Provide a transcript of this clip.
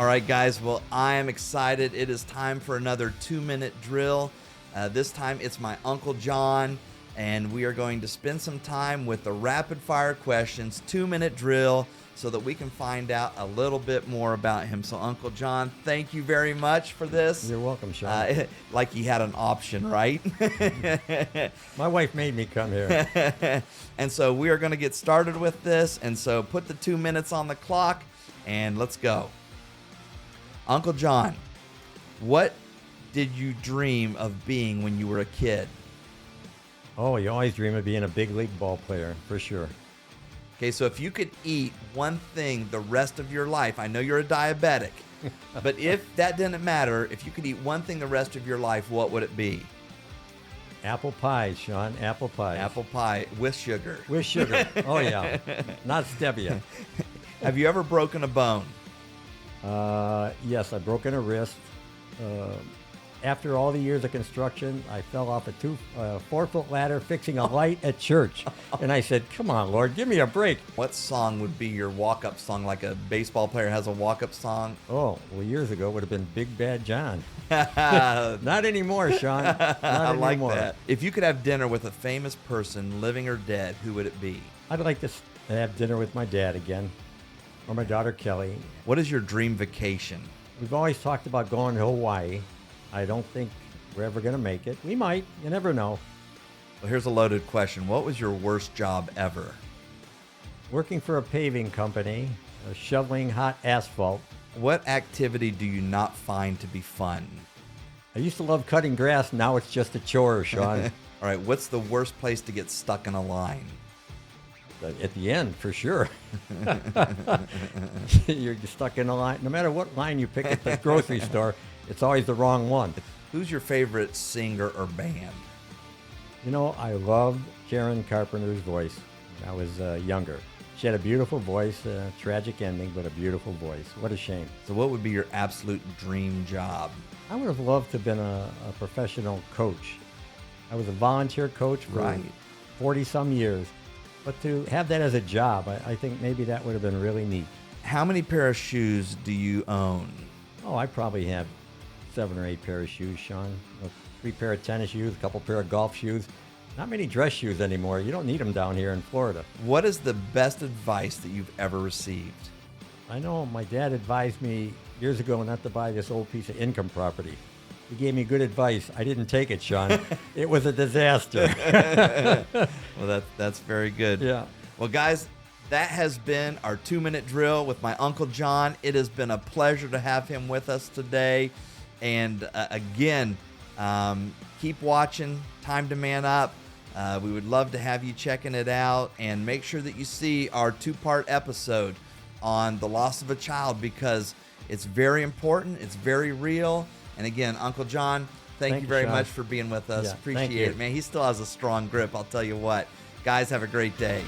All right, guys. Well, I am excited. It is time for another 2-minute drill. This time it's my Uncle John, and we are going to spend some time with the rapid fire questions, 2-minute drill, so that we can find out a little bit more about him. So, Uncle John, thank you very much for this. You're welcome, Shawn. Like he had an option, right? My wife made me come here. And so we are going to get started with this. And so put the 2 minutes on the clock and let's go. Uncle John, what did you dream of being when you were a kid? Oh, you always dream of being a big league ball player, for sure. Okay, so if you could eat one thing the rest of your life, I know you're a diabetic, but if that didn't matter, if you could eat one thing the rest of your life, what would it be? Apple pie, Shawn, apple pie. Apple pie with sugar. With sugar. Oh, yeah. Not stevia. Have you ever broken a bone? Yes, I've broken a wrist. After all the years of construction, I fell off a 4-foot ladder fixing a light at church. And I said, come on, Lord, give me a break. What song would be your walk-up song, like a baseball player has a walk-up song? Oh, well, years ago it would have been Big Bad John. Not anymore, Shawn. Not I like anymore. that. If you could have dinner with a famous person, living or dead, who would it be? I'd like to have dinner with my dad again, or my daughter Kelly. What is your dream vacation? We've always talked about going to Hawaii. I don't think we're ever going to make it. We might. You never know. Well, here's a loaded question. What was your worst job ever? Working for a paving company, shoveling hot asphalt. What activity do you not find to be fun? I used to love cutting grass. Now it's just a chore, Shawn. All right. What's the worst place to get stuck in a line? At the end, for sure. You're stuck in a line. No matter what line you pick at the grocery store, it's always the wrong one. Who's your favorite singer or band? You know, I loved Karen Carpenter's voice when I was younger. She had a beautiful voice, a tragic ending, but a beautiful voice. What a shame. So what would be your absolute dream job? I would have loved to have been a professional coach. I was a volunteer coach for 40-some years. But to have that as a job, I think maybe that would have been really neat. How many pair of shoes do you own? Oh, I probably have 7 or 8 pair of shoes, Shawn. 3 pair of tennis shoes, a couple pair of golf shoes. Not many dress shoes anymore. You don't need them down here in Florida. What is the best advice that you've ever received? I know my dad advised me years ago not to buy this old piece of income property. He gave me good advice. I didn't take it, Shawn. It was a disaster. Well, that's very good. Yeah. Well, guys, that has been our 2-minute drill with my Uncle John. It has been a pleasure to have him with us today. And again, keep watching Time to Man Up. We would love to have you checking it out. And make sure that you see our 2-part episode on the loss of a child, because it's very important. It's very real. And again, Uncle John, thank you very much for being with us. Yeah, Appreciate it, man. He still has a strong grip, I'll tell you what. Guys, have a great day.